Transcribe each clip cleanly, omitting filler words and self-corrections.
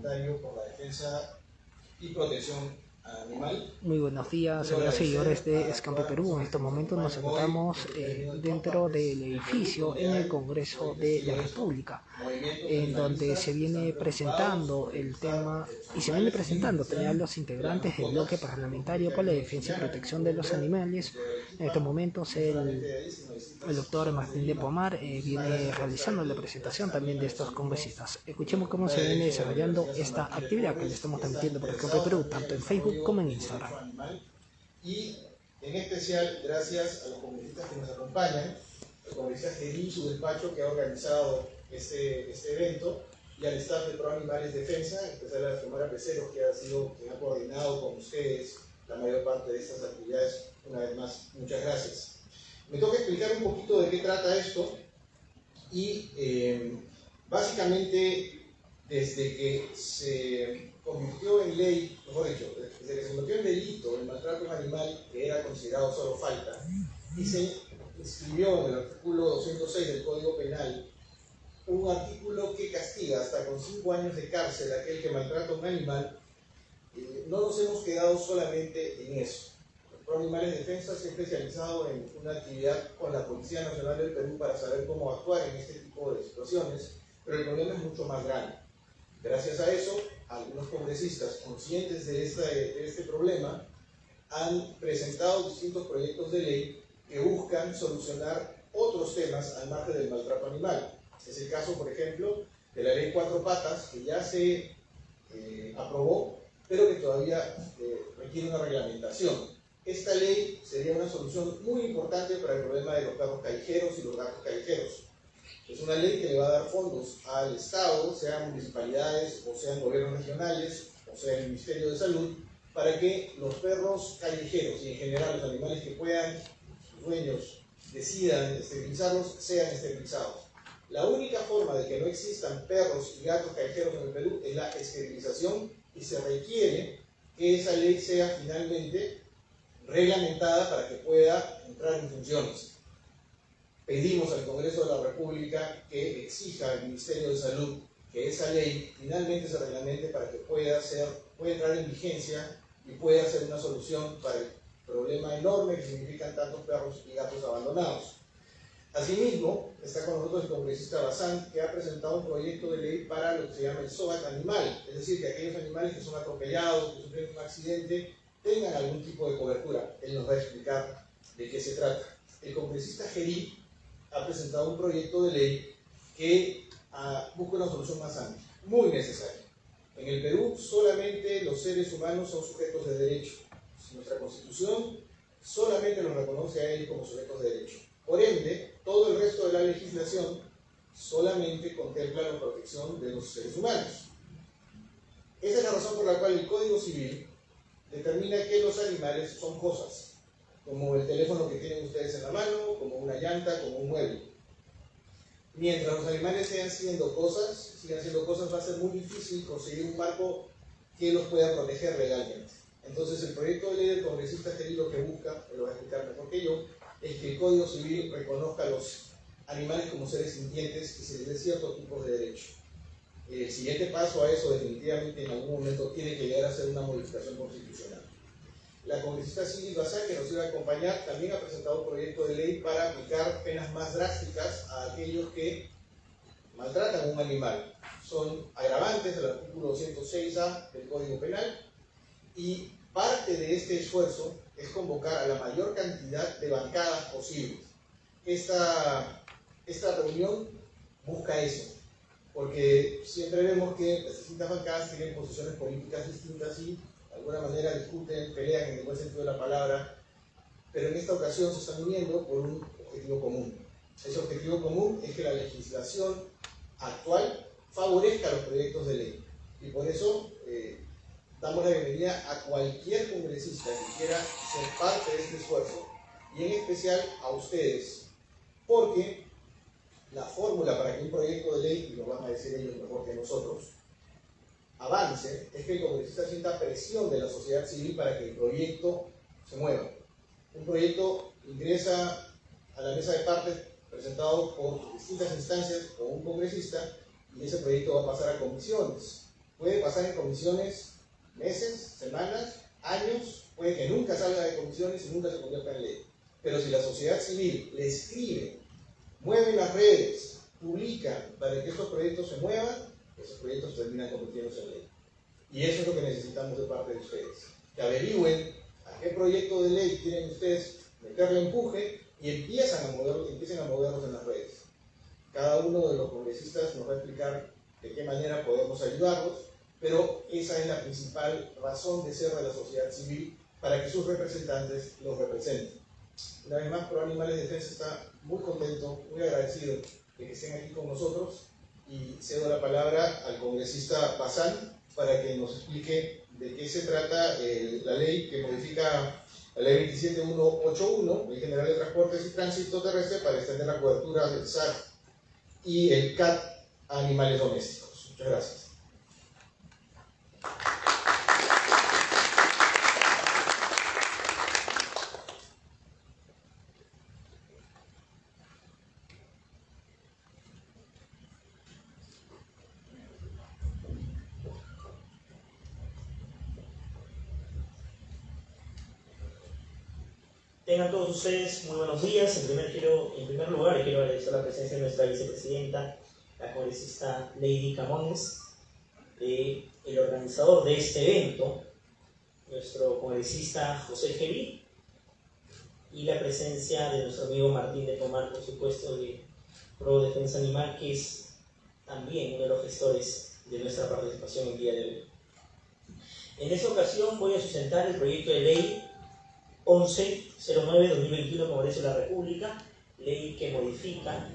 parlamentario por la defensa y protección animal. Muy buenos días, señores seguidores de Escampe Perú. En estos momentos nos encontramos dentro del edificio en el Congreso de la República, en donde se viene presentando el tema y se viene presentando a los integrantes del bloque parlamentario por la defensa y protección de los animales. En estos momentos el doctor Martín de Pomar viene realizando la presentación también de estos congresistas. Escuchemos cómo se viene desarrollando esta actividad que le estamos transmitiendo por Escampe Perú, tanto en Facebook como en Instagram. Y en especial gracias a los congresistas que nos acompañan, el congresista Gerí y su despacho que ha organizado este evento, y al staff de Pro Animales Defensa, en especial a la señora Peceros, que ha sido quien ha coordinado con ustedes la mayor parte de estas actividades. Una vez más, muchas gracias. Me toca explicar un poquito de qué trata esto, y básicamente desde que se convirtió en ley, mejor dicho, desde que se convirtió en delito el maltrato animal, que era considerado solo falta, y se inscribió en el artículo 206 del Código Penal un artículo que castiga hasta con 5 años de cárcel a aquel que maltrata a un animal, no nos hemos quedado solamente en eso. Pro Animales Defensa se ha especializado en una actividad con la Policía Nacional del Perú para saber cómo actuar en este tipo de situaciones, pero el problema es mucho más grande. Gracias a eso, algunos congresistas conscientes de este problema han presentado distintos proyectos de ley que buscan solucionar otros temas al margen del maltrato animal. Es el caso, por ejemplo, de la ley 4 patas, que ya se aprobó, pero que todavía requiere una reglamentación. Esta ley sería una solución muy importante para el problema de los perros callejeros y los gatos callejeros. Es una ley que le va a dar fondos al Estado, sean municipalidades o sean gobiernos regionales o sea el Ministerio de Salud, para que los perros callejeros y en general los animales que puedan, sus dueños decidan esterilizarlos, sean esterilizados. La única forma de que no existan perros y gatos callejeros en el Perú es la esterilización, y se requiere que esa ley sea finalmente reglamentada para que pueda entrar en funciones. Pedimos al Congreso de la República que exija al Ministerio de Salud que esa ley finalmente se reglamente para que pueda entrar en vigencia y pueda ser una solución para el problema enorme que significan tantos perros y gatos abandonados. Asimismo, está con nosotros el congresista Bazán, que ha presentado un proyecto de ley para lo que se llama el SOAT animal, es decir, que aquellos animales que son atropellados, que sufren un accidente, tengan algún tipo de cobertura. Él nos va a explicar de qué se trata. El congresista Gerí ha presentado un proyecto de ley que busca una solución más amplia, muy necesaria. En el Perú solamente los seres humanos son sujetos de derecho. Nuestra Constitución solamente los reconoce a ellos como sujetos de derecho. Por ende, todo el resto de la legislación solamente contempla la protección de los seres humanos. Esa es la razón por la cual el Código Civil determina que los animales son cosas, como el teléfono que tienen ustedes en la mano, como una llanta, como un mueble. Mientras los animales sigan siendo cosas, va a ser muy difícil conseguir un marco que los pueda proteger legalmente. Entonces, el proyecto de ley del congresista Gerí lo que busca, lo va a explicar mejor que yo, es que el Código Civil reconozca a los animales como seres sintientes y se les dé ciertos tipos de derechos. El siguiente paso a eso, definitivamente, en algún momento tiene que llegar a ser una modificación constitucional. La congresista Sylvie Bazán, que nos iba a acompañar, también ha presentado un proyecto de ley para aplicar penas más drásticas a aquellos que maltratan a un animal. Son agravantes del artículo 206A del Código Penal, y parte de este esfuerzo es convocar a la mayor cantidad de bancadas posibles. Esta reunión busca eso, porque siempre vemos que las distintas bancadas tienen posiciones políticas distintas y de alguna manera discuten, pelean en el buen sentido de la palabra, pero en esta ocasión se están uniendo por un objetivo común. Ese objetivo común es que la legislación actual favorezca los proyectos de ley, y por eso damos la bienvenida a cualquier congresista que quiera ser parte de este esfuerzo, y en especial a ustedes, porque la fórmula para que un proyecto de ley, y lo van a decir ellos mejor que nosotros, avance, es que el congresista sienta presión de la sociedad civil para que el proyecto se mueva. Un proyecto ingresa a la mesa de partes presentado por distintas instancias con un congresista, y ese proyecto va a pasar a comisiones. puede pasar en comisiones meses, semanas, años, puede que nunca salga de comisiones y nunca se convierta en ley. Pero si la sociedad civil le escribe, mueve las redes, publica para que estos proyectos se muevan, esos proyectos terminan convirtiéndose en ley. Y eso es lo que necesitamos de parte de ustedes. Que averigüen a qué proyecto de ley quieren ustedes meterle empuje y empiecen a moverlos en las redes. Cada uno de los congresistas nos va a explicar de qué manera podemos ayudarlos, pero esa es la principal razón de ser de la sociedad civil, para que sus representantes los representen. Una vez más, Pro Animales Defensa está muy contento, muy agradecido de que estén aquí con nosotros, y cedo la palabra al congresista Bazán para que nos explique de qué se trata la ley que modifica la ley 27181, Ley General de Transportes y Tránsito Terrestre, para extender la cobertura del SAR y el CAT a animales domésticos. Muchas gracias. Tengan todos ustedes muy buenos días. En primer lugar, quiero agradecer la presencia de nuestra vicepresidenta, la congresista Lady Camones, el organizador de este evento, nuestro congresista José Gelí, y la presencia de nuestro amigo Martín de Pomar, por supuesto, de Pro Defensa Animal, que es también uno de los gestores de nuestra participación el día de hoy. En esta ocasión voy a sustentar el proyecto de ley 1109-2021 Congreso de la República, ley que modifica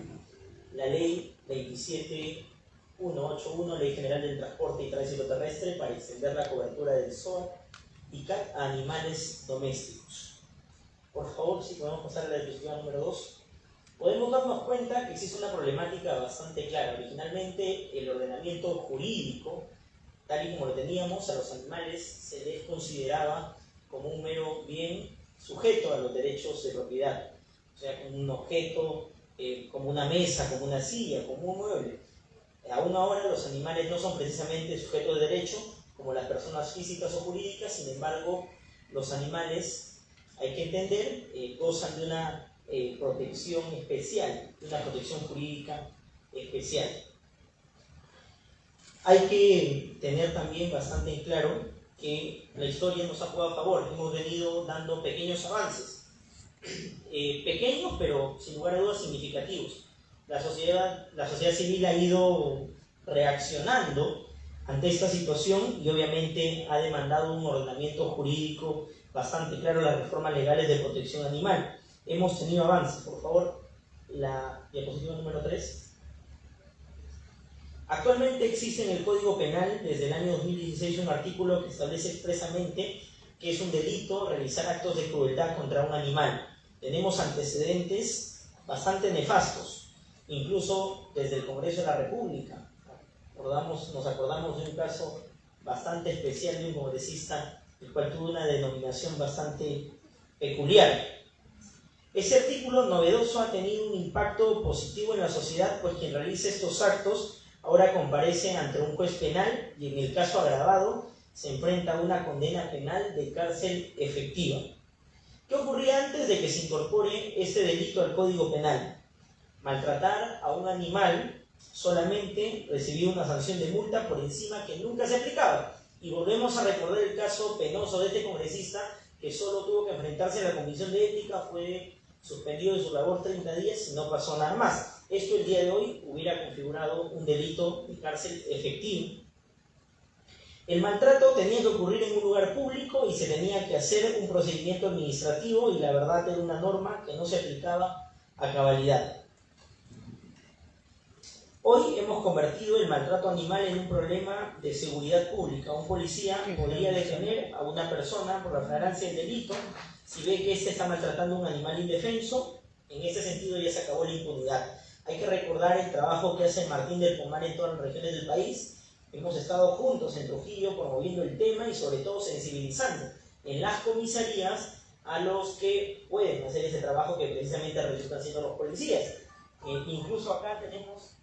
la ley 27181, Ley General del Transporte y Tránsito Terrestre, para extender la cobertura del SOA y CAT a animales domésticos. Por favor, si podemos pasar a la diapositiva número 2. Podemos darnos cuenta que existe una problemática bastante clara. Originalmente, el ordenamiento jurídico, tal y como lo teníamos, a los animales se les consideraba como un mero bien sujeto a los derechos de propiedad, o sea, como un objeto, como una mesa, como una silla, como un mueble. Aún ahora los animales no son precisamente sujetos de derecho como las personas físicas o jurídicas. Sin embargo, los animales, hay que entender, gozan de una protección especial, de una protección jurídica especial. Hay que tener también bastante en claro que la historia nos ha jugado a favor. Hemos venido dando pequeños avances, pequeños pero sin lugar a dudas significativos. La sociedad civil ha ido reaccionando ante esta situación y obviamente ha demandado un ordenamiento jurídico bastante claro, las reformas legales de protección animal. Hemos tenido avances. Por favor, la diapositiva número 3. Actualmente existe en el Código Penal desde el año 2016 un artículo que establece expresamente que es un delito realizar actos de crueldad contra un animal. Tenemos antecedentes bastante nefastos, incluso desde el Congreso de la República. Nos acordamos de un caso bastante especial de un congresista, el cual tuvo una denominación bastante peculiar. Ese artículo novedoso ha tenido un impacto positivo en la sociedad, pues quien realiza estos actos ahora comparece ante un juez penal y en el caso agravado se enfrenta a una condena penal de cárcel efectiva. ¿Qué ocurría antes de que se incorpore este delito al Código Penal? Maltratar a un animal solamente recibía una sanción de multa por encima que nunca se aplicaba. Y volvemos a recordar el caso penoso de este congresista que solo tuvo que enfrentarse a la Comisión de Ética, fue suspendido de su labor 30 días y no pasó nada más. Esto el día de hoy hubiera configurado un delito de cárcel efectivo. El maltrato tenía que ocurrir en un lugar público y se tenía que hacer un procedimiento administrativo, y la verdad era una norma que no se aplicaba a cabalidad. Hoy hemos convertido el maltrato animal en un problema de seguridad pública. Un policía podría detener a una persona por la flagrancia del delito si ve que éste está maltratando a un animal indefenso. En ese sentido ya se acabó la impunidad. Hay que recordar el trabajo que hace Martín del Pomar en todas las regiones del país. Hemos estado juntos en Trujillo promoviendo el tema y sobre todo sensibilizando en las comisarías a los que pueden hacer ese trabajo que precisamente resultan siendo los policías. Incluso acá tenemos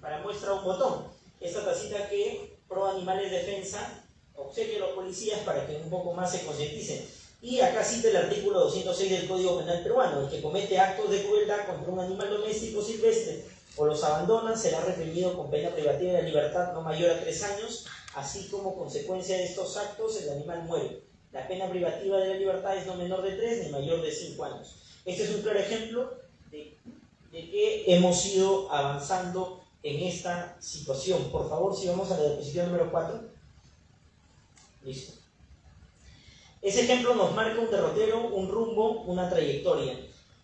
para muestra un botón. Esta tacita que Pro Animales Defensa obsequia a los policías para que un poco más se concienticen. Y acá cita el artículo 206 del Código Penal peruano: el que comete actos de crueldad contra un animal doméstico silvestre o los abandona será reprimido con pena privativa de la libertad no mayor a 3 años, así como consecuencia de estos actos el animal muere. La pena privativa de la libertad es no menor de 3 ni mayor de 5 años. Este es un claro ejemplo de que hemos ido avanzando en esta situación. Por favor, si vamos a la diapositiva número 4. Listo. Ese ejemplo nos marca un derrotero, un rumbo, una trayectoria.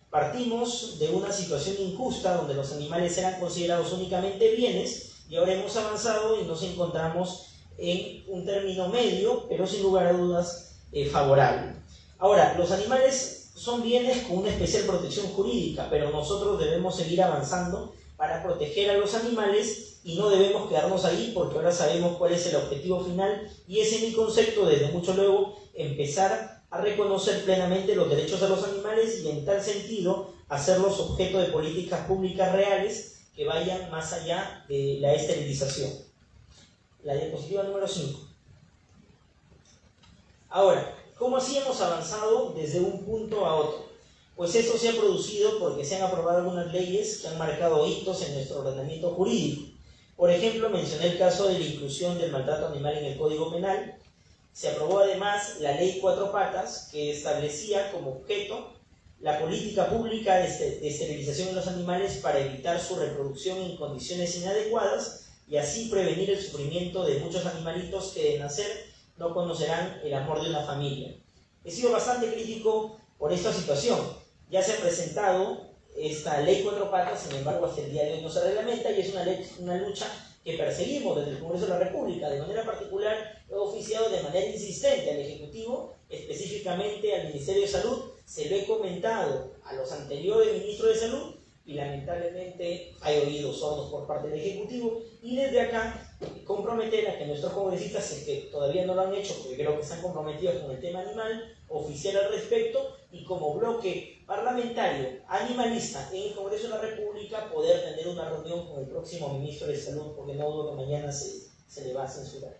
Partimos de una situación injusta donde los animales eran considerados únicamente bienes y ahora hemos avanzado y nos encontramos en un término medio, pero sin lugar a dudas favorable. Ahora, los animales son bienes con una especial protección jurídica, pero nosotros debemos seguir avanzando para proteger a los animales y no debemos quedarnos ahí, porque ahora sabemos cuál es el objetivo final y ese es mi concepto desde mucho luego: empezar a reconocer plenamente los derechos de los animales y en tal sentido hacerlos objeto de políticas públicas reales que vayan más allá de la esterilización. La diapositiva número 5. Ahora, ¿cómo así hemos avanzado desde un punto a otro? Pues esto se ha producido porque se han aprobado algunas leyes que han marcado hitos en nuestro ordenamiento jurídico. Por ejemplo, mencioné el caso de la inclusión del maltrato animal en el Código Penal. Se aprobó además la Ley 4 Patas, que establecía como objeto la política pública de esterilización de los animales para evitar su reproducción en condiciones inadecuadas y así prevenir el sufrimiento de muchos animalitos que de nacer no conocerán el amor de una familia. He sido bastante crítico por esta situación. Ya se ha presentado esta Ley 4 Patas, sin embargo hasta el día de hoy no se reglamenta y es una lucha que perseguimos desde el Congreso de la República. De manera particular he oficiado de manera insistente al Ejecutivo, específicamente al Ministerio de Salud. Se lo he comentado a los anteriores ministros de Salud y lamentablemente hay oídos sordos por parte del Ejecutivo, y desde acá comprometer a que nuestros congresistas, si es que todavía no lo han hecho, porque creo que están comprometidos con el tema animal, oficial al respecto, y como bloque parlamentario animalista en el Congreso de la República poder tener una reunión con el próximo ministro de Salud, porque no dudo que mañana se le va a censurar.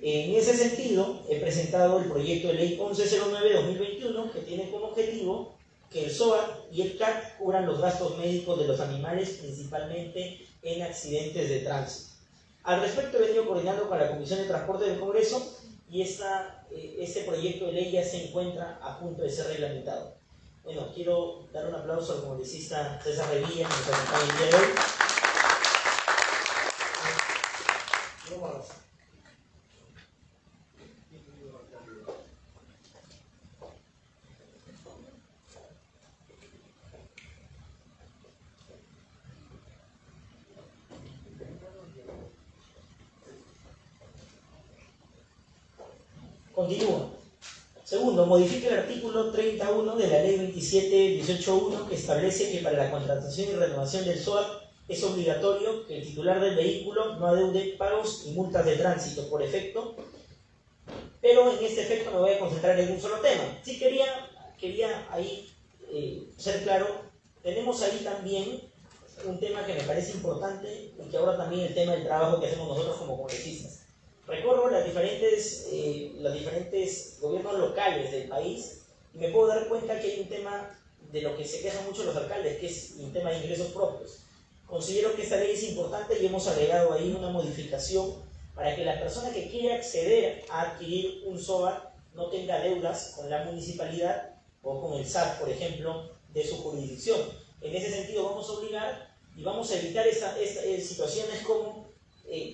En ese sentido, he presentado el proyecto de ley 1109-2021, que tiene como objetivo que el SOAT y el CAT cubran los gastos médicos de los animales, principalmente en accidentes de tránsito. Al respecto, he venido coordinando con la Comisión de Transporte del Congreso y este proyecto de ley ya se encuentra a punto de ser reglamentado. Bueno, quiero dar un aplauso al congresista César Revilla, que nos acompaña el día de hoy. Continúa. Segundo, modifica el artículo 31 de la Ley 27.18.1, que establece que para la contratación y renovación del SOAT es obligatorio que el titular del vehículo no adeude pagos y multas de tránsito por efecto, pero en este efecto me voy a concentrar en un solo tema. Sí quería ahí ser claro, tenemos ahí también un tema que me parece importante y que ahora también el tema del trabajo que hacemos nosotros como congresistas. Recorro los diferentes gobiernos locales del país y me puedo dar cuenta que hay un tema de lo que se quejan mucho los alcaldes, que es un tema de ingresos propios. Considero que esta ley es importante y hemos agregado ahí una modificación para que la persona que quiera acceder a adquirir un SOAT no tenga deudas con la municipalidad o con el SAT, por ejemplo, de su jurisdicción. En ese sentido vamos a obligar y vamos a evitar situaciones como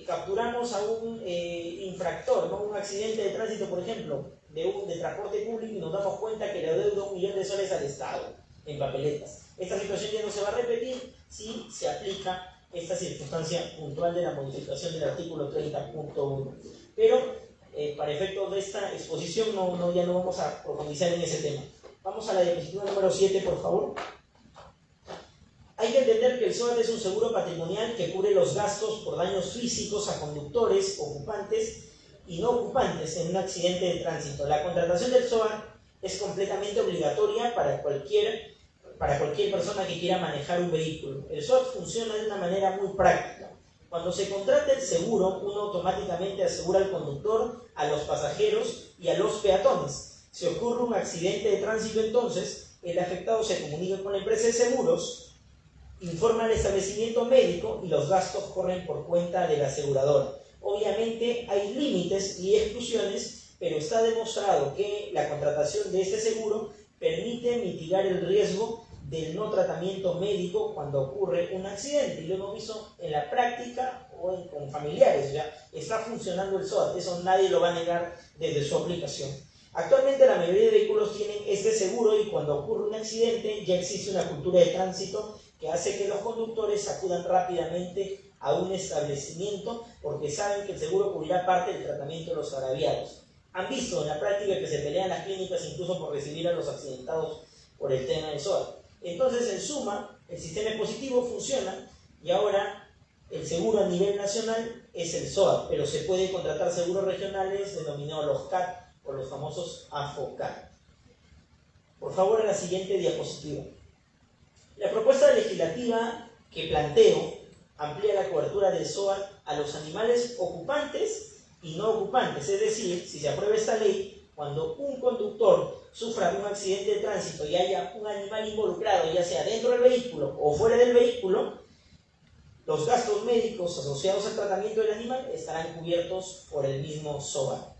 capturamos a un infractor, ¿no? Un accidente de tránsito, por ejemplo, de transporte público, y nos damos cuenta que le adeuda $1 millón al Estado en papeletas. Esta situación ya no se va a repetir si se aplica esta circunstancia puntual de la modificación del artículo 30.1. Pero para efectos de esta exposición ya no vamos a profundizar en ese tema. Vamos a la diapositiva número 7, por favor. Hay que entender que el SOAT es un seguro patrimonial que cubre los gastos por daños físicos a conductores, ocupantes y no ocupantes en un accidente de tránsito. La contratación del SOAT es completamente obligatoria para cualquier persona que quiera manejar un vehículo. El SOAT funciona de una manera muy práctica. Cuando se contrata el seguro, uno automáticamente asegura al conductor, a los pasajeros y a los peatones. Si ocurre un accidente de tránsito, entonces, el afectado se comunica con la empresa de seguros, informa al establecimiento médico y los gastos corren por cuenta del asegurador. Obviamente hay límites y exclusiones, pero está demostrado que la contratación de este seguro permite mitigar el riesgo del no tratamiento médico cuando ocurre un accidente. Y lo hemos visto en la práctica o con familiares. Ya está funcionando el SOAT, eso nadie lo va a negar desde su aplicación. Actualmente la mayoría de vehículos tienen este seguro y cuando ocurre un accidente ya existe una cultura de tránsito que hace que los conductores acudan rápidamente a un establecimiento porque saben que el seguro cubrirá parte del tratamiento de los agraviados. Han visto en la práctica que se pelean las clínicas incluso por recibir a los accidentados por el tema del SOAT. Entonces, en suma, el sistema positivo funciona y ahora el seguro a nivel nacional es el SOAT, pero se puede contratar seguros regionales denominados los CAT o los famosos AFOCAT. Por favor, a la siguiente diapositiva. La propuesta legislativa que planteo amplía la cobertura del SOAT a los animales ocupantes y no ocupantes, es decir, si se aprueba esta ley, cuando un conductor sufra un accidente de tránsito y haya un animal involucrado, ya sea dentro del vehículo o fuera del vehículo, los gastos médicos asociados al tratamiento del animal estarán cubiertos por el mismo SOAT.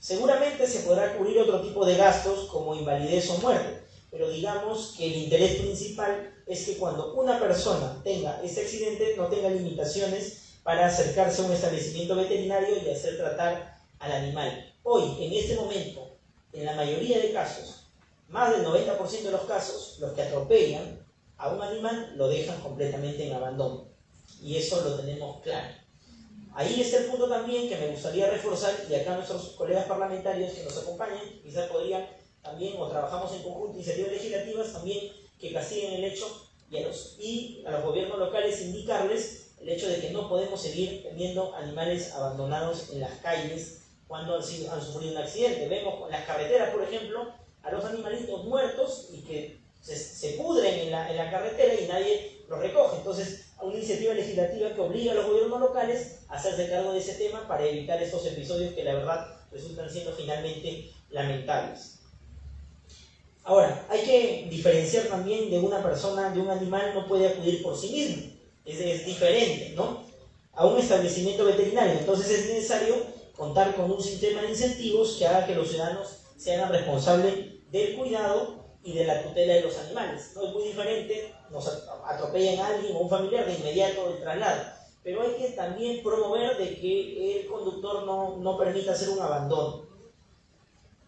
Seguramente se podrá cubrir otro tipo de gastos como invalidez o muerte, pero digamos que el interés principal es que cuando una persona tenga este accidente no tenga limitaciones para acercarse a un establecimiento veterinario y hacer tratar al animal. Hoy, en este momento, en la mayoría de casos, más del 90% de los casos, los que atropellan a un animal lo dejan completamente en abandono. Y eso lo tenemos claro. Ahí está el punto también que me gustaría reforzar, y acá nuestros colegas parlamentarios que nos acompañan, quizás podrían también, o trabajamos en conjunto, iniciativas legislativas también que castiguen el hecho y a los gobiernos locales indicarles el hecho de que no podemos seguir teniendo animales abandonados en las calles cuando han sufrido un accidente. Vemos con las carreteras, por ejemplo, a los animalitos muertos y que se pudren en la carretera y nadie los recoge. Entonces, una iniciativa legislativa que obliga a los gobiernos locales a hacerse cargo de ese tema para evitar estos episodios que la verdad resultan siendo finalmente lamentables. Ahora, hay que diferenciar también de una persona, de un animal no puede acudir por sí mismo. Es diferente, ¿no? A un establecimiento veterinario. Entonces es necesario contar con un sistema de incentivos que haga que los ciudadanos se hagan responsables del cuidado y de la tutela de los animales. No es muy diferente, nos atropellan a alguien o un familiar de inmediato el traslado. Pero hay que también promover de que el conductor no permita hacer un abandono.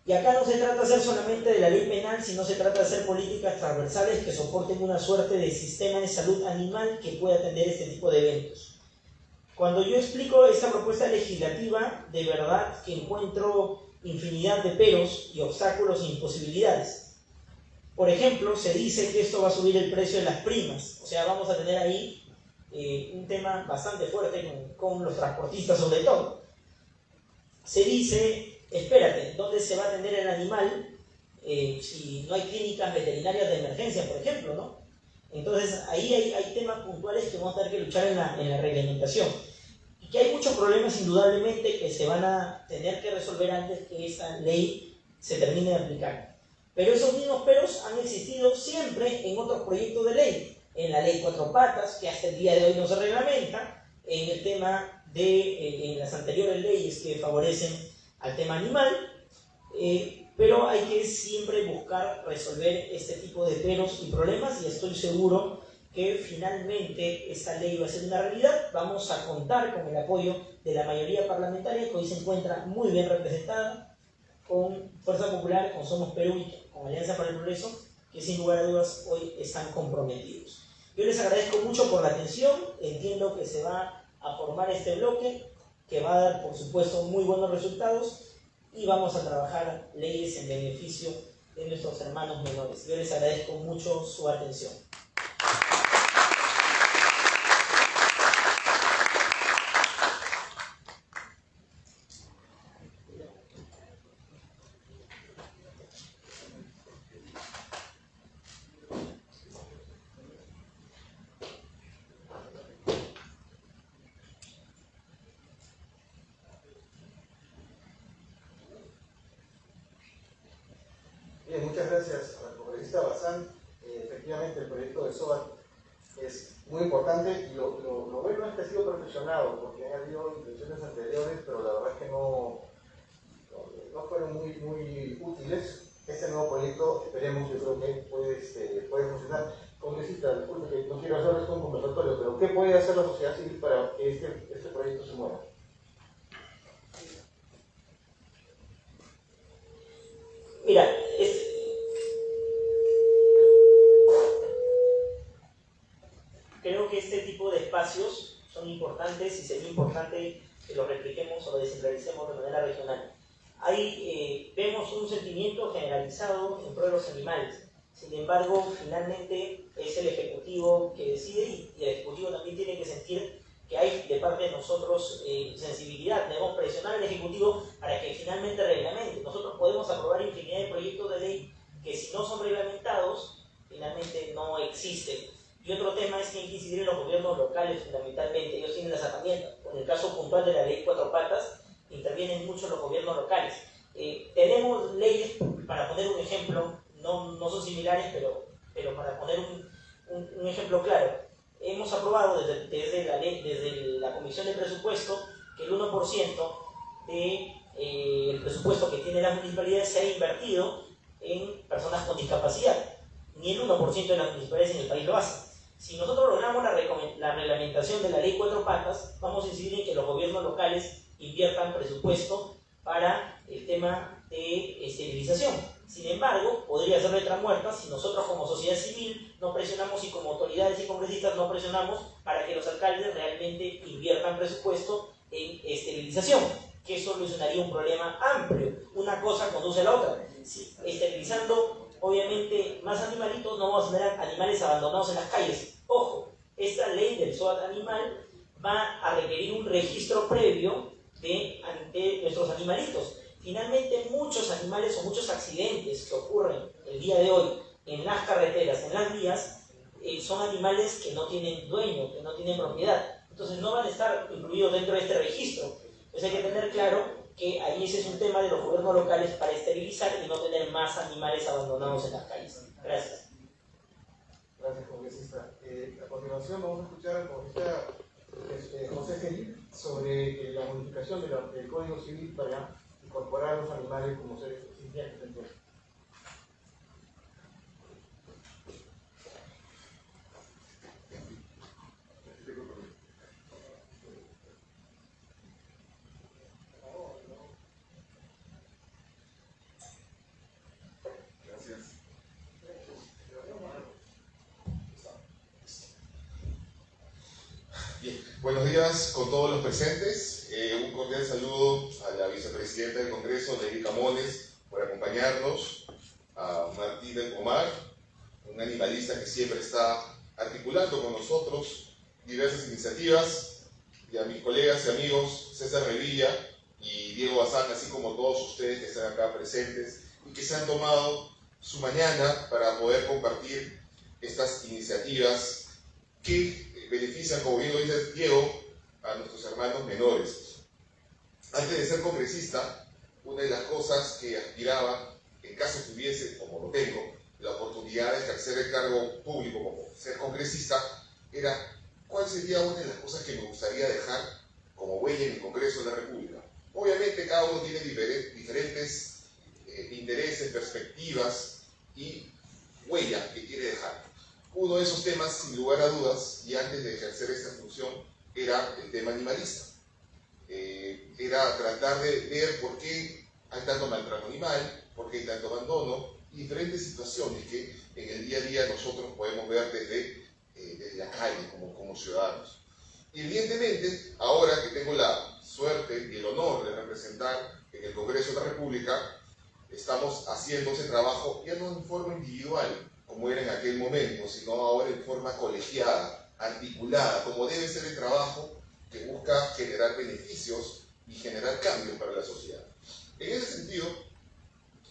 Y acá no se trata de hacer solamente de la ley penal, sino se trata de hacer políticas transversales que soporten una suerte de sistema de salud animal que pueda atender este tipo de eventos. Cuando yo explico esta propuesta legislativa, de verdad que encuentro infinidad de peros y obstáculos e imposibilidades. Por ejemplo, se dice que esto va a subir el precio de las primas, o sea, vamos a tener ahí un tema bastante fuerte con los transportistas sobre todo. Se dice, espérate, ¿dónde se va a atender el animal si no hay clínicas veterinarias de emergencia, por ejemplo, ¿no? Entonces, ahí hay temas puntuales que vamos a tener que luchar en la reglamentación. Y que hay muchos problemas, indudablemente, que se van a tener que resolver antes que esta ley se termine de aplicar. Pero esos mismos peros han existido siempre en otros proyectos de ley. En la ley Cuatro Patas, que hasta el día de hoy no se reglamenta, en el tema en las anteriores leyes que favorecen al tema animal, pero hay que siempre buscar resolver este tipo de peros y problemas y estoy seguro que finalmente esta ley va a ser una realidad. Vamos a contar con el apoyo de la mayoría parlamentaria que hoy se encuentra muy bien representada, con Fuerza Popular, con Somos Perú y con Alianza para el Progreso, que sin lugar a dudas hoy están comprometidos. Yo les agradezco mucho por la atención, entiendo que se va a formar este bloque, que va a dar, por supuesto, muy buenos resultados y vamos a trabajar leyes en beneficio de nuestros hermanos menores. Yo les agradezco mucho su atención. Bien, muchas gracias al congresista Bazán. Efectivamente, el proyecto de SOAT es muy importante y lo bueno es que ha sido perfeccionado, porque han habido intenciones anteriores, pero la verdad es que no fueron muy útiles. Este nuevo proyecto, esperemos, yo creo que puede funcionar. Congresista, disculpe que no quiero hacer esto un conversatorio, pero ¿qué puede hacer la sociedad civil para que este proyecto se mueva? Mira, creo que este tipo de espacios son importantes y sería importante que los repliquemos o lo descentralicemos de manera regional. Vemos un sentimiento generalizado en pro de los animales. Sin embargo, finalmente es el Ejecutivo que decide y el Ejecutivo también tiene que sentir que hay de parte de nosotros sensibilidad. Debemos presionar al Ejecutivo para que finalmente reglamente. Nosotros podemos aprobar infinidad de proyectos de ley que si no son reglamentados, finalmente no existen. Y otro tema es que hay que incidir en los gobiernos locales fundamentalmente. Ellos tienen las herramientas. En el caso puntual de la ley Cuatro Patas, intervienen mucho los gobiernos locales. Tenemos leyes, para poner un ejemplo, no son similares, pero para poner un ejemplo claro. Hemos aprobado desde la Comisión de Presupuesto que el 1% del presupuesto que tienen las municipalidades se ha invertido en personas con discapacidad. Ni el 1% de las municipalidades en el país lo hace. Si nosotros logramos la reglamentación de la ley Cuatro Patas, vamos a incidir en que los gobiernos locales inviertan presupuesto para el tema de esterilización. Sin embargo, podría ser letra muerta si nosotros como sociedad civil no presionamos y como autoridades y congresistas no presionamos para que los alcaldes realmente inviertan presupuesto en esterilización, que solucionaría un problema amplio. Una cosa conduce a la otra. Si esterilizando, obviamente, más animalitos, no vamos a tener animales abandonados en las calles. Ojo, esta ley del SOAT animal va a requerir un registro previo ante nuestros animalitos. Finalmente, muchos animales o muchos accidentes que ocurren el día de hoy en las carreteras, en las vías, son animales que no tienen dueño, que no tienen propiedad. Entonces no van a estar incluidos dentro de este registro. Entonces hay que tener claro que ahí ese es un tema de los gobiernos locales para esterilizar y no tener más animales abandonados en las calles. Gracias. Gracias, congresista. A continuación vamos a escuchar al congresista José Gil sobre la modificación del Código Civil para incorporar a los animales como seres sintientes. Entonces. Buenos días con todos los presentes. Un cordial saludo a la vicepresidenta del Congreso, Lady Camones, por acompañarnos, a Martín del Pomar, un animalista que siempre está articulando con nosotros diversas iniciativas, y a mis colegas y amigos César Revilla y Diego Bazán, así como todos ustedes que están acá presentes y que se han tomado su mañana para poder compartir estas iniciativas que benefician, como bien lo dice Diego, a nuestros hermanos menores. Antes de ser congresista, una de las cosas que aspiraba, en caso tuviese, como lo tengo, la oportunidad de ejercer el cargo público como ser congresista, era cuál sería una de las cosas que me gustaría dejar como huella en el Congreso de la República. Obviamente cada uno tiene diferentes intereses, perspectivas y huella que quiere dejar. Uno de esos temas, sin lugar a dudas, y antes de ejercer esta función, era el tema animalista. Era tratar de ver por qué hay tanto maltrato animal, por qué hay tanto abandono, y diferentes situaciones que en el día a día nosotros podemos ver desde la calle como ciudadanos. Y evidentemente, ahora que tengo la suerte y el honor de representar en el Congreso de la República, estamos haciendo ese trabajo ya no en forma individual, como era en aquel momento, sino ahora en forma colegiada, articulada, como debe ser el trabajo que busca generar beneficios y generar cambios para la sociedad. En ese sentido,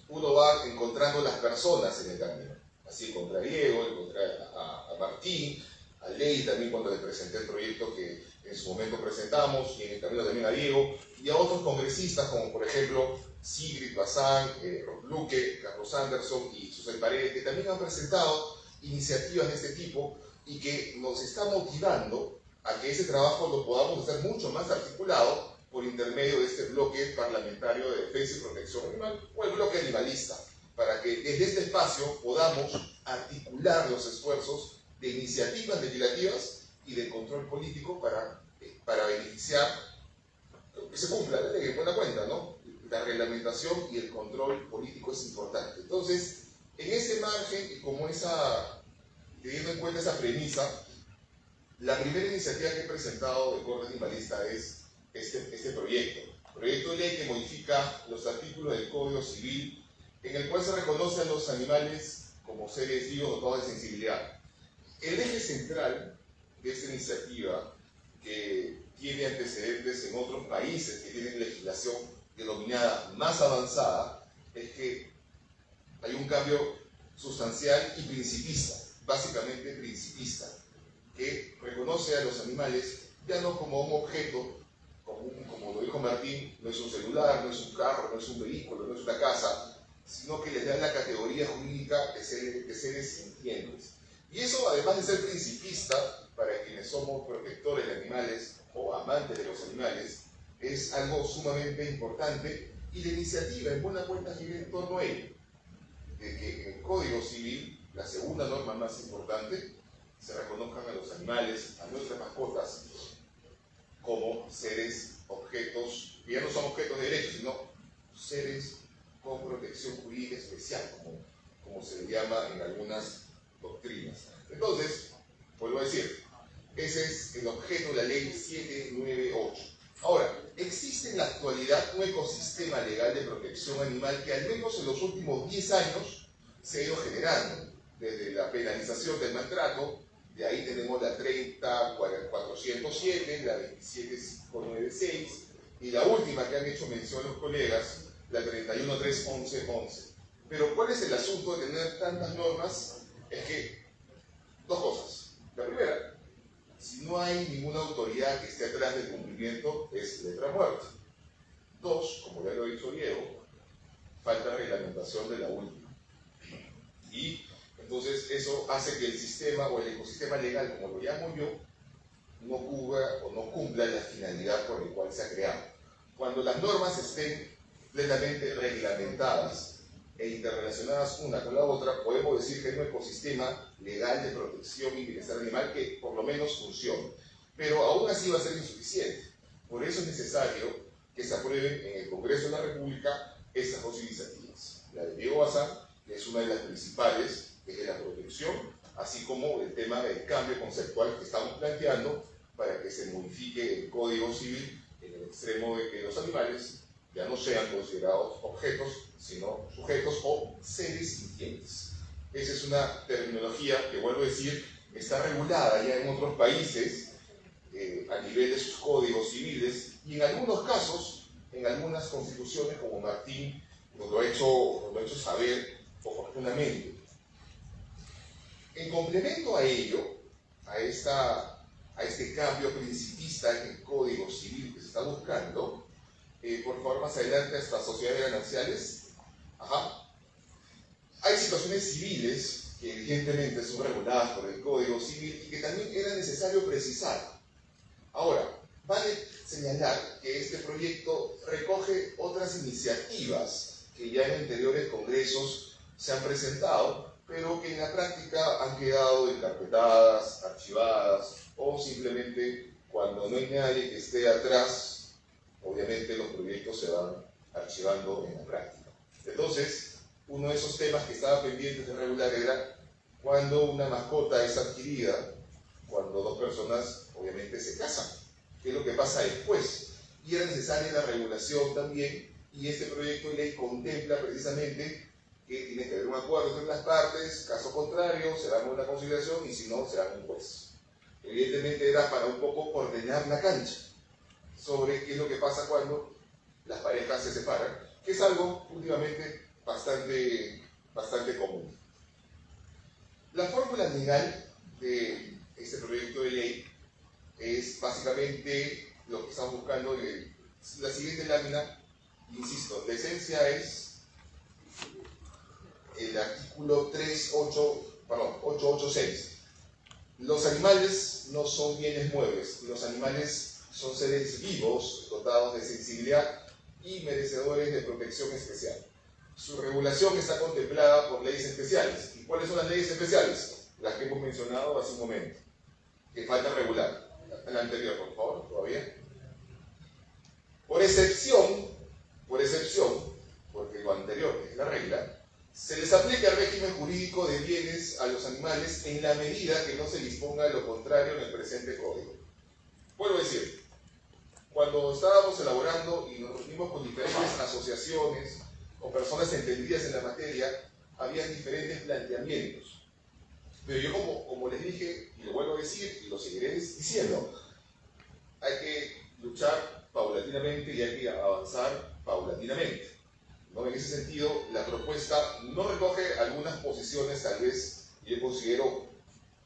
uno va encontrando las personas en el camino. Así encontré a Diego, encontré a Martín, a Ley también cuando le presenté el proyecto que en su momento presentamos, y en el camino también a Diego, y a otros congresistas como por ejemplo Sigrid Bazán, Rob Luque, Carlos Anderson y Susana Paredes, que también han presentado iniciativas de este tipo y que nos está motivando a que ese trabajo lo podamos hacer mucho más articulado por intermedio de este bloque parlamentario de defensa y protección animal, o el bloque animalista, para que desde este espacio podamos articular los esfuerzos de iniciativas legislativas y de control político para beneficiar que se cumpla la ley en buena cuenta, ¿no? La reglamentación y el control político es importante. Entonces, en ese margen, y como teniendo en cuenta esa premisa, la primera iniciativa que he presentado de corte animalista es este proyecto de ley que modifica los artículos del Código Civil, en el cual se reconocen a los animales como seres vivos dotados de sensibilidad. El eje central de esta iniciativa, que tiene antecedentes en otros países que tienen legislación denominada más avanzada, es que hay un cambio sustancial y principista, básicamente principista, que reconoce a los animales ya no como un objeto, como lo dijo Martín, no es un celular, no es un carro, no es un vehículo, no es una casa, sino que les da la categoría jurídica de seres sintientes. Y eso, además de ser principista, para quienes somos protectores de animales o amantes de los animales, es algo sumamente importante, y la iniciativa en buena cuenta gira en torno a ello, de que en el Código Civil, la segunda norma más importante, se reconozcan a los animales, a nuestras mascotas, como seres, objetos, que ya no son objetos de derecho, sino seres con protección jurídica especial, como se le llama en algunas doctrinas. Entonces, vuelvo a decir, ese es el objeto de la ley 798. Ahora, existe en la actualidad un ecosistema legal de protección animal que al menos en los últimos 10 años se ha ido generando, desde la penalización del maltrato. De ahí tenemos la 30.407, la 27.596 y la última que han hecho mención los colegas, la 31.311. Pero ¿cuál es el asunto de tener tantas normas? Es que, dos cosas. La primera, si no hay ninguna autoridad que esté atrás del cumplimiento, es letra muerta. Dos, como ya lo ha dicho Diego, falta reglamentación de la última. Y entonces eso hace que el sistema o el ecosistema legal, como lo llamo yo, no cubra o no cumpla la finalidad por la cual se ha creado. Cuando las normas estén plenamente reglamentadas e interrelacionadas una con la otra, podemos decir que hay un ecosistema legal de protección y bienestar animal que por lo menos funcione. Pero aún así va a ser insuficiente. Por eso es necesario que se aprueben en el Congreso de la República estas dos iniciativas. La de Diego Bazán, que es una de las principales, que es de la protección, así como el tema del cambio conceptual que estamos planteando para que se modifique el Código Civil en el extremo de que los animales ya no sean considerados objetos, sino sujetos o seres sintientes. Esa es una terminología que, vuelvo a decir, está regulada ya en otros países a nivel de sus códigos civiles, y en algunos casos, en algunas constituciones, como Martín nos lo ha hecho saber oportunamente. En complemento a ello, a este cambio principista en el Código Civil que se está buscando, por favor, más adelante, hasta sociedades gananciales. Hay situaciones civiles que evidentemente son reguladas por el Código Civil y que también era necesario precisar. Ahora, vale señalar que este proyecto recoge otras iniciativas que ya en anteriores congresos se han presentado, pero que en la práctica han quedado encarpetadas, archivadas, o simplemente cuando no hay nadie que esté atrás, obviamente los proyectos se van archivando en la práctica. Entonces, uno de esos temas que estaba pendiente de regular era cuando una mascota es adquirida, cuando dos personas obviamente se casan, qué es lo que pasa después. Y era necesaria la regulación también, y este proyecto de ley contempla precisamente que tiene que haber un acuerdo entre las partes, caso contrario se da una conciliación y si no, se da un juez. Evidentemente era para un poco ordenar la cancha sobre qué es lo que pasa cuando las parejas se separan, que es algo últimamente bastante común. La fórmula legal de este proyecto de ley es básicamente lo que estamos buscando en la siguiente lámina. Insisto, la esencia es el artículo 886. Los animales no son bienes muebles, los animales son seres vivos, dotados de sensibilidad y merecedores de protección especial. Su regulación está contemplada por leyes especiales. ¿Y cuáles son las leyes especiales? Las que hemos mencionado hace un momento, que falta regular. La anterior, por favor, todavía. Por excepción, porque lo anterior es la regla, se les aplica el régimen jurídico de bienes a los animales en la medida que no se disponga de lo contrario en el presente código. Vuelvo a decir, cuando estábamos elaborando y nos reunimos con diferentes asociaciones o personas entendidas en la materia, habían diferentes planteamientos. Pero yo, como les dije, y lo vuelvo a decir, y lo seguiré diciendo, hay que luchar paulatinamente y hay que avanzar paulatinamente, ¿no? En ese sentido, la propuesta no recoge algunas posiciones, tal vez, yo considero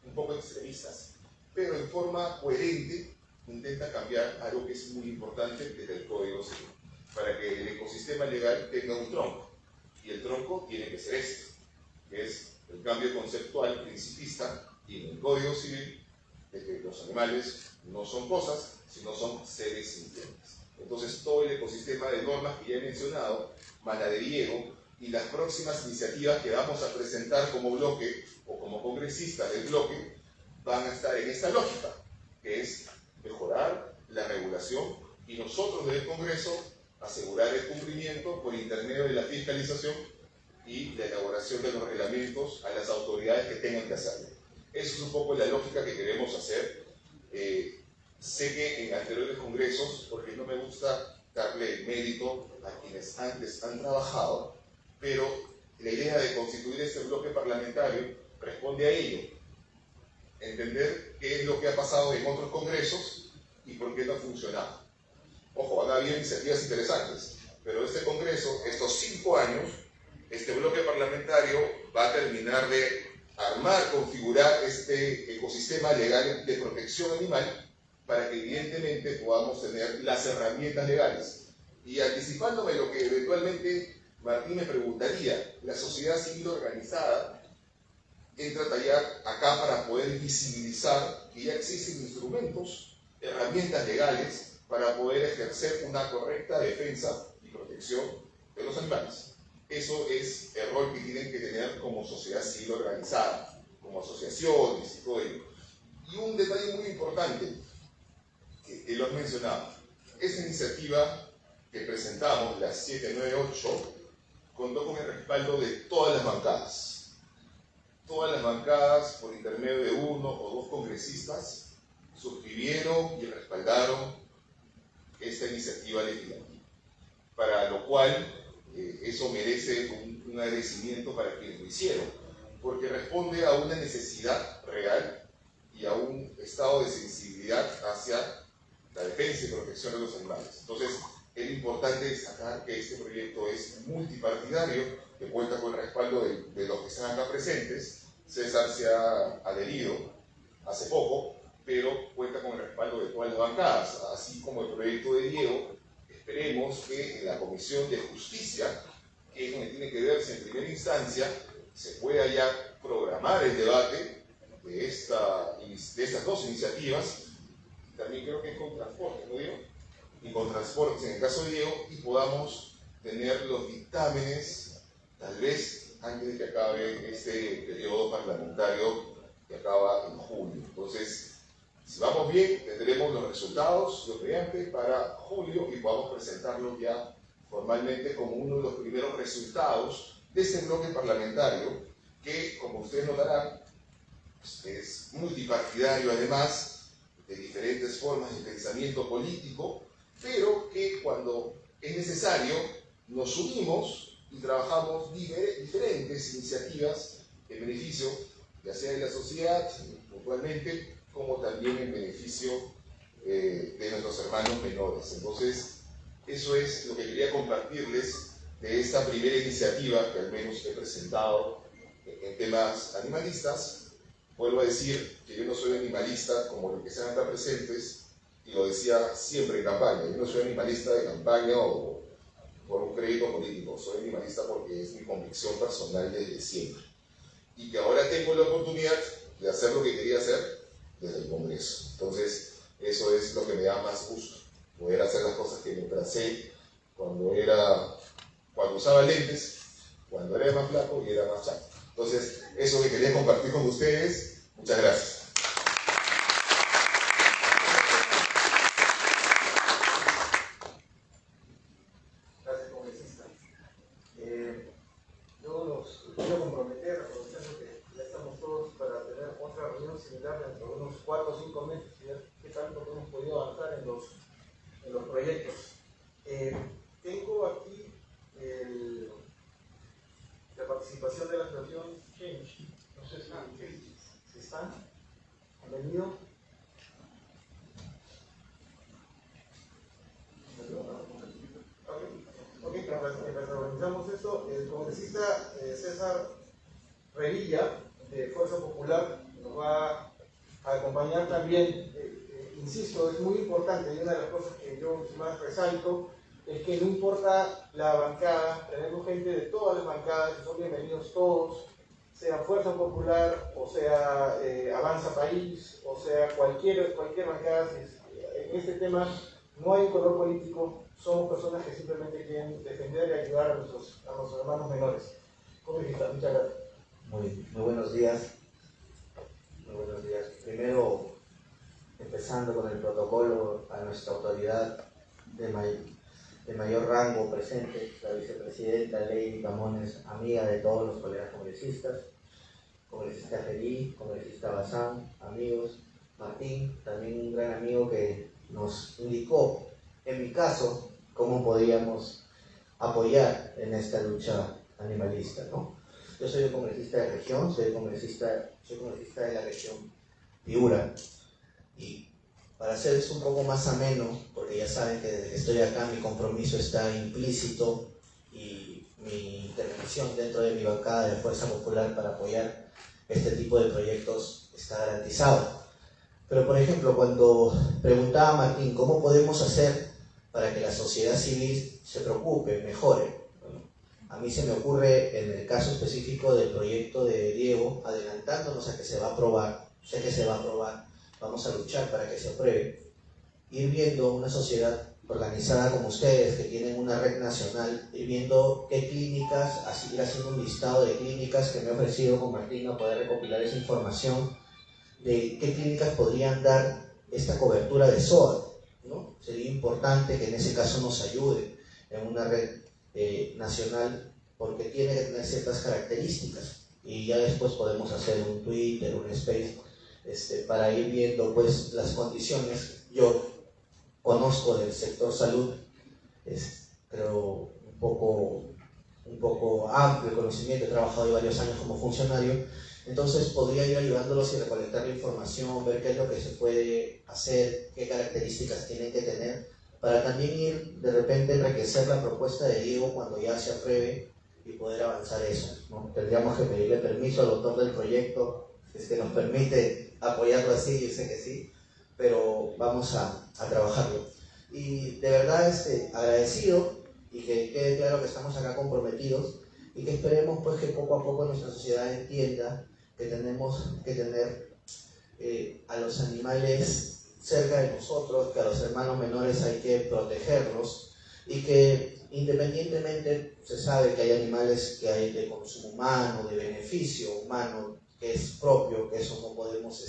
un poco extremistas, pero en forma coherente intenta cambiar algo que es muy importante desde el Código Civil, para que el ecosistema legal tenga un tronco, y el tronco tiene que ser este, que es el cambio conceptual principista y en el Código Civil de que los animales no son cosas, sino son seres sintientes. Entonces, todo el ecosistema de normas que ya he mencionado, Manaderiego, y las próximas iniciativas que vamos a presentar como bloque o como congresistas del bloque, van a estar en esta lógica, que es mejorar la regulación y nosotros del Congreso asegurar el cumplimiento por intermedio de la fiscalización y la elaboración de los reglamentos a las autoridades que tengan que hacerlo. Eso es un poco la lógica que queremos hacer. Sé que en anteriores congresos, porque no me gusta darle mérito a quienes antes han trabajado, pero la idea de constituir este bloque parlamentario responde a ello. Entender qué es lo que ha pasado en otros congresos y por qué no ha funcionado. Ojo, han habido iniciativas interesantes, pero este congreso, estos 5 años, este bloque parlamentario va a terminar de armar, configurar este ecosistema legal de protección animal para que evidentemente podamos tener las herramientas legales. Y anticipándome lo que eventualmente Martín me preguntaría, la sociedad civil organizada entra a tallar acá para poder visibilizar que ya existen instrumentos, herramientas legales para poder ejercer una correcta defensa y protección de los animales. Eso es el rol que tienen que tener como sociedad civil organizada, como asociaciones y todo ello. Y un detalle muy importante, que lo has mencionado, esa iniciativa que presentamos, la 798, contó con el respaldo de todas las bancadas. Todas las bancadas, por intermedio de 1 o 2 congresistas, suscribieron y respaldaron esta iniciativa legislativa, para lo cual eso merece un agradecimiento para quienes lo hicieron, porque responde a una necesidad real y a un estado de sensibilidad hacia la defensa y protección de los animales. Entonces, es importante destacar que este proyecto es multipartidario, que cuenta con el respaldo de los que están acá presentes. César se ha adherido hace poco, pero cuenta con el respaldo de todas las bancadas, así como el proyecto de Diego. Esperemos que en la Comisión de Justicia, que es donde tiene que verse en primera instancia, se pueda ya programar el debate de estas 2 iniciativas. También creo que es con transporte, ¿no, Diego? Y con transportes en el caso de Diego, y podamos tener los dictámenes, tal vez antes de que acabe este periodo parlamentario que acaba en julio. Entonces, si vamos bien, tendremos los resultados, los mediante, para julio y podamos presentarlos ya formalmente como uno de los primeros resultados de este bloque parlamentario, que, como ustedes notarán, es multipartidario además, de diferentes formas de pensamiento político, pero que cuando es necesario nos unimos y trabajamos diferentes iniciativas en beneficio, ya sea de la sociedad, puntualmente, como también en beneficio de nuestros hermanos menores. Entonces, eso es lo que quería compartirles de esta primera iniciativa que al menos he presentado en temas animalistas. vuelvo a decir que yo no soy animalista como los que sean acá presentes, y lo decía siempre en campaña. Yo no soy animalista de campaña o por un crédito político, soy animalista porque es mi convicción personal desde siempre. Y que ahora tengo la oportunidad de hacer lo que quería hacer desde el Congreso. Entonces, eso es lo que me da más gusto, poder hacer las cosas que me tracé cuando usaba lentes, cuando era más flaco y era más chato. Entonces, eso que quería compartir con ustedes. Muchas gracias. Gracias, congresista. Yo los quiero comprometer, aprovechando que ya estamos todos para tener otra reunión similar dentro de unos 4 o 5 meses y ver qué tanto hemos podido avanzar en los proyectos. Tengo aquí la participación de la asociación Change. No sé si están. ¿Han venido? Ok, mientras organizamos esto, el congresista César Revilla, de Fuerza Popular, nos va a acompañar también. Insisto, es muy importante, y una de las cosas que yo más resalto es que no importa la bancada, tenemos gente de todas las bancadas, y son bienvenidos todos, sea Fuerza Popular, o sea Avanza País, o sea cualquier bancada. En este tema no hay un color político, somos personas que simplemente quieren defender y ayudar a nuestros hermanos menores. Congresista, muchas gracias. Muy buenos días. Muy buenos días. Primero, empezando con el protocolo, a nuestra autoridad de mayor rango presente, la vicepresidenta Lady Camones, amiga de todos los colegas congresistas, congresista Feli, congresista Bazán, amigos, Martín, también un gran amigo que nos indicó, en mi caso, cómo podíamos apoyar en esta lucha animalista, ¿no? Yo soy un congresista de región, soy congresista de la región Piura, y para hacerles un poco más ameno, porque ya saben que desde que estoy acá mi compromiso está implícito y mi intervención dentro de mi bancada de Fuerza Popular para apoyar este tipo de proyectos está garantizado. Pero por ejemplo, cuando preguntaba a Martín cómo podemos hacer para que la sociedad civil se preocupe, mejore, a mí se me ocurre en el caso específico del proyecto de Diego, adelantándonos a que se va a aprobar, sé que se va a aprobar, vamos a luchar para que se apruebe, ir viendo una sociedad organizada como ustedes, que tienen una red nacional, ir viendo qué clínicas, así ir haciendo un listado de clínicas que me he ofrecido con Martín a poder recopilar esa información, de qué clínicas podrían dar esta cobertura de SOAT, ¿no? Sería importante que en ese caso nos ayude en una red nacional, porque tiene que tener ciertas características, y ya después podemos hacer un Twitter, un Space, para ir viendo pues las condiciones. Yo conozco del sector salud, creo un poco amplio el conocimiento, he trabajado varios años como funcionario, entonces podría ir ayudándolos y recolectar la información, ver qué es lo que se puede hacer, qué características tienen que tener, para también ir de repente enriquecer la propuesta de Diego cuando ya se apruebe y poder avanzar eso, ¿no? Tendríamos que pedirle permiso al autor del proyecto, si es que nos permite apoyarlo así, yo sé que sí, pero vamos a trabajarlo. Y de verdad agradecido, y que quede claro que estamos acá comprometidos, y que esperemos pues que poco a poco nuestra sociedad entienda que tenemos que tener a los animales cerca de nosotros, que a los hermanos menores hay que protegerlos, y que independientemente se sabe que hay animales que hay de consumo humano, de beneficio humano, que es propio, que eso no podemos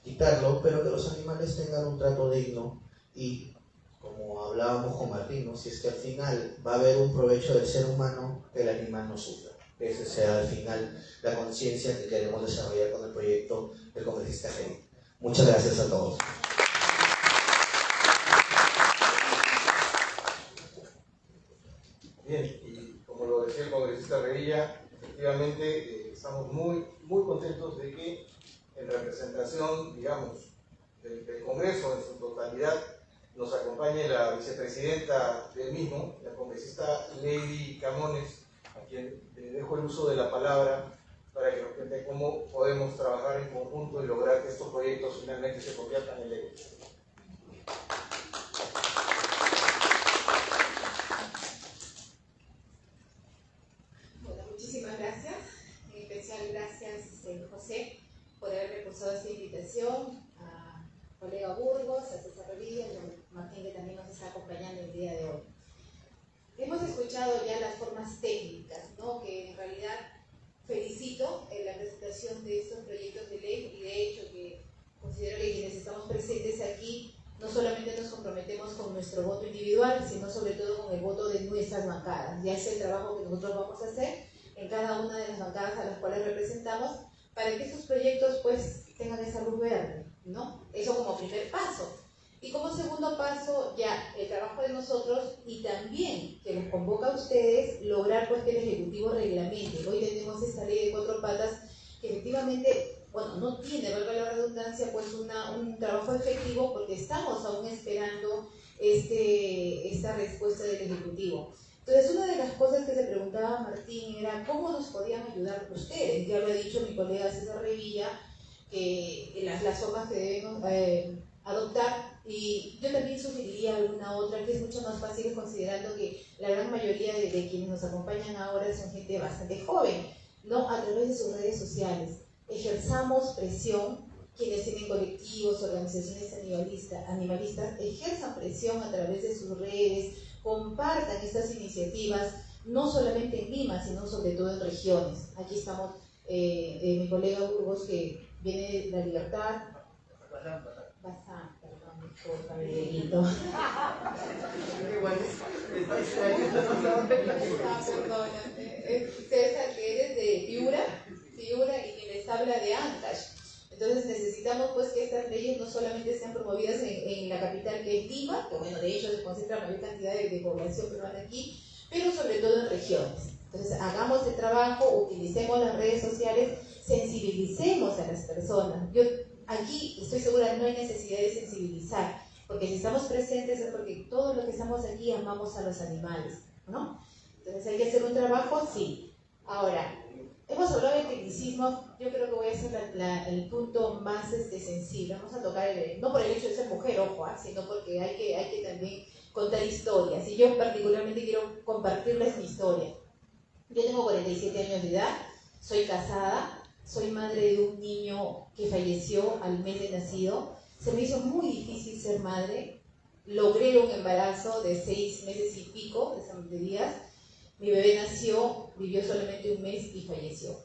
quitarlo, pero que los animales tengan un trato digno, y como hablábamos con Martín, ¿no? Si es que al final va a haber un provecho del ser humano, que el animal no sufra. Que esa sea al final la conciencia que queremos desarrollar con el proyecto del congresista Feli. Muchas gracias a todos. Bien, y como lo decía el congresista Revilla, efectivamente estamos muy contentos de que en representación, digamos, del Congreso en su totalidad, nos acompañe la vicepresidenta del mismo, la congresista Lady Camones, a quien le dejo el uso de la palabra para que nos cuente cómo podemos trabajar en conjunto y lograr que estos proyectos finalmente se conviertan en ley. Bueno, muchísimas gracias. En especial gracias, José, por haber recursado esta invitación, a colega Burgos, a César Revilla y a Martín, que también nos está acompañando el día de hoy. Hemos escuchado ya las formas técnicas, ¿no? Que en realidad felicito en la presentación de estos proyectos de ley, y de hecho que considero que quienes estamos presentes aquí no solamente nos comprometemos con nuestro voto individual, sino sobre todo con el voto de nuestras bancadas. Ya es el trabajo que nosotros vamos a hacer en cada una de las bancadas a las cuales representamos, para que estos proyectos pues tengan esa luz verde, ¿no? Eso como primer paso. Y como segundo paso, ya el trabajo de nosotros, y también que los convoca a ustedes, lograr pues que el Ejecutivo reglamente. Hoy tenemos esta ley de 4 patas que efectivamente, bueno, no tiene, valga la redundancia, pues un trabajo efectivo, porque estamos aún esperando esta respuesta del Ejecutivo. Entonces, una de las cosas que se preguntaba Martín era cómo nos podían ayudar ustedes. Ya lo ha dicho mi colega César Revilla, que las formas que deben adoptar, y yo también sugeriría alguna otra que es mucho más fácil, considerando que la gran mayoría de quienes nos acompañan ahora son gente bastante joven, ¿no? A través de sus redes sociales. Ejerzamos presión, quienes tienen colectivos, organizaciones animalistas, ejerzan presión a través de sus redes, compartan estas iniciativas, no solamente en Lima, sino sobre todo en regiones. Aquí estamos, mi colega Burgos, que viene de La Libertad, César, que eres de Piura, y quien les habla de Ancash. Entonces necesitamos pues que estas leyes no solamente sean promovidas en la capital, que es Lima, que bueno, de hecho se concentra la mayor cantidad de población peruana aquí, pero sobre todo en regiones. Entonces hagamos el trabajo, utilicemos las redes sociales, sensibilicemos a las personas. Yo aquí estoy segura, no hay necesidad de sensibilizar, porque si estamos presentes es porque todos los que estamos aquí amamos a los animales, ¿no? Entonces hay que hacer un trabajo, sí. Ahora, hemos hablado de tecnicismo, yo creo que voy a hacer el punto más sensible. Vamos a tocar, no por el hecho de ser mujer, ojo, sino porque hay que también contar historias, y yo particularmente quiero compartirles mi historia. Yo tengo 47 años de edad, soy casada, soy madre de un niño que falleció al mes de nacido. Se me hizo muy difícil ser madre. Logré un embarazo de 6 meses y pico de días. Mi bebé nació, vivió solamente un mes y falleció.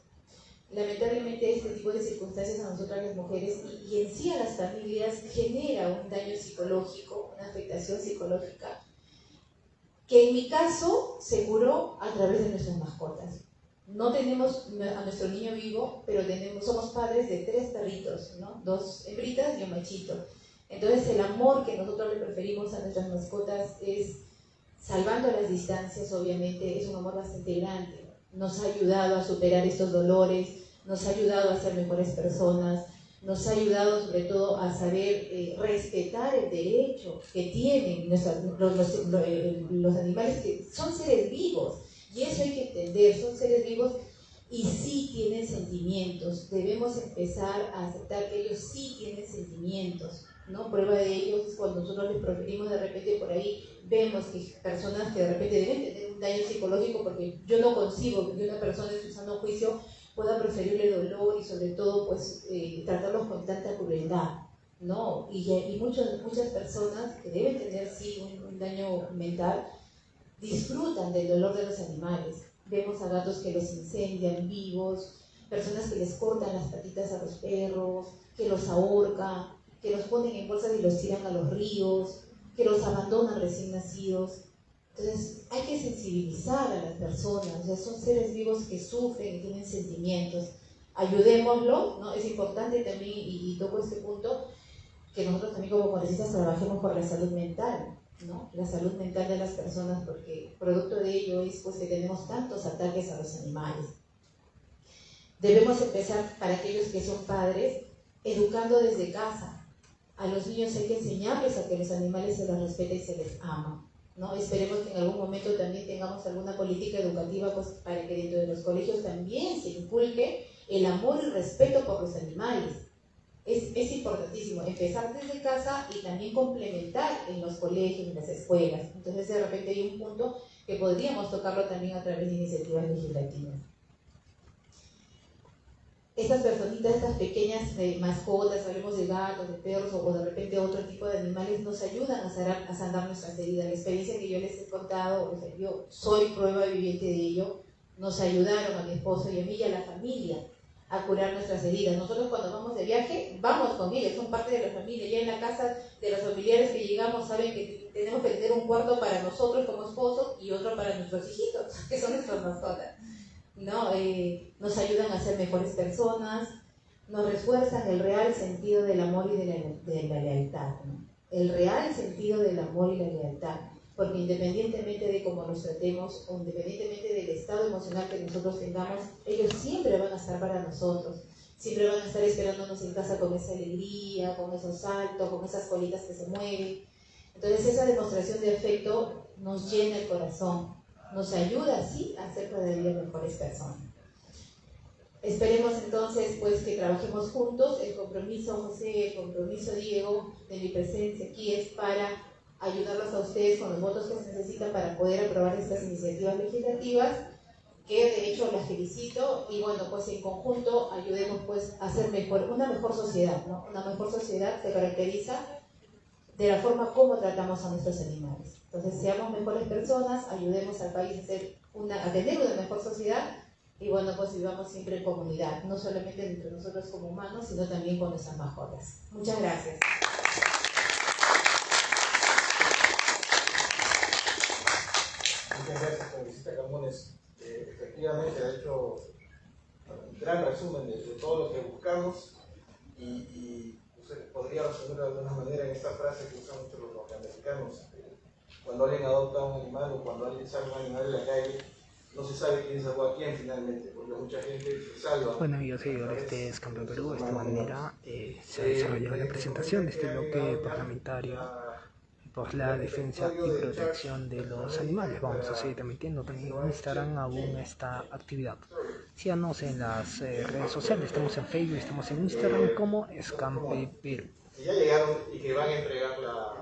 Lamentablemente este tipo de circunstancias a nosotras las mujeres y en sí a las familias genera un daño psicológico, una afectación psicológica, que en mi caso se curó a través de nuestras mascotas. No tenemos a nuestro niño vivo, pero somos padres de 3 perritos, ¿no? 2 hembritas y un machito. Entonces el amor que nosotros le preferimos a nuestras mascotas es, salvando las distancias, obviamente, es un amor bastante grande. Nos ha ayudado a superar estos dolores, nos ha ayudado a ser mejores personas, nos ha ayudado sobre todo a saber respetar el derecho que tienen los animales, que son seres vivos. Y eso hay que entender, son seres vivos y sí tienen sentimientos. Debemos empezar a aceptar que ellos sí tienen sentimientos, ¿no? Prueba de ello es cuando nosotros les proferimos de repente por ahí, vemos que personas que de repente deben tener un daño psicológico, porque yo no concibo que una persona en su sano juicio pueda proferirle dolor y sobre todo pues tratarlos con tanta crueldad, ¿no? Y muchas personas que deben tener sí un daño mental, disfrutan del dolor de los animales. Vemos a gatos que los incendian vivos, personas que les cortan las patitas a los perros, que los ahorcan, que los ponen en bolsas y los tiran a los ríos, que los abandonan recién nacidos. Entonces hay que sensibilizar a las personas, o sea, son seres vivos que sufren y tienen sentimientos. Ayudémoslo, ¿no? Es importante también, y toco este punto, que nosotros también como congresistas trabajemos por la salud mental, ¿no? La salud mental de las personas, porque producto de ello es pues que tenemos tantos ataques a los animales. Debemos empezar, para aquellos que son padres, educando desde casa. A los niños hay que enseñarles a que los animales se les respeta y se les ama, ¿no? Esperemos que en algún momento también tengamos alguna política educativa pues, para que dentro de los colegios también se inculque el amor y respeto por los animales. Es importantísimo empezar desde casa y también complementar en los colegios, en las escuelas. Entonces de repente hay un punto que podríamos tocarlo también a través de iniciativas legislativas. Estas personitas, estas pequeñas mascotas, hablemos de gatos, de perros o de repente otro tipo de animales, nos ayudan a sanar nuestras heridas. La experiencia que yo les he contado, o sea, yo soy prueba viviente de ello, nos ayudaron a mi esposo y a mí y a la familia a curar nuestras heridas. Nosotros cuando vamos de viaje, vamos con ellos, son parte de la familia. Ya en la casa de los familiares que llegamos saben que tenemos que tener un cuarto para nosotros como esposos y otro para nuestros hijitos, que son nuestras mascotas. ¿No? Nos ayudan a ser mejores personas, nos refuerzan el real sentido del amor y de la lealtad, ¿no? El real sentido del amor y la lealtad, porque independientemente de cómo nos tratemos o independientemente del estado emocional que nosotros tengamos, ellos siempre van a estar para nosotros, siempre van a estar esperándonos en casa con esa alegría, con esos saltos, con esas colitas que se mueven. Entonces esa demostración de afecto nos llena el corazón, nos ayuda así a ser cada día mejores personas. Esperemos entonces pues que trabajemos juntos. El compromiso, José, el compromiso, Diego, de mi presencia aquí es para ayudarlos a ustedes con los votos que se necesitan para poder aprobar estas iniciativas legislativas, que de hecho las felicito, y bueno, pues en conjunto ayudemos pues a hacer una mejor sociedad, ¿no? Una mejor sociedad se caracteriza de la forma como tratamos a nuestros animales. Entonces, seamos mejores personas, ayudemos al país a tener una mejor sociedad, y bueno, pues vivamos siempre en comunidad, no solamente entre nosotros como humanos, sino también con nuestras mascotas. Muchas gracias. Muchas gracias, congresista Camones. Efectivamente ha hecho un gran resumen de todo lo que buscamos y usted podría resumirlo de alguna manera en esta frase que usan mucho los norteamericanos. Cuando alguien adopta un animal o cuando alguien saca un animal en la calle, no se sabe quién sacó a quién finalmente, porque mucha gente se salva. Bueno, amigos seguidores de Escampe Perú, de esta manera se ha desarrollado la presentación de este bloque parlamentario por la defensa y protección de los animales. Vamos a seguir transmitiendo también en Instagram aún esta actividad. Síganos en las redes sociales, estamos en Facebook, estamos en Instagram como Escampe Perú. Que ya llegaron y que van a entregar la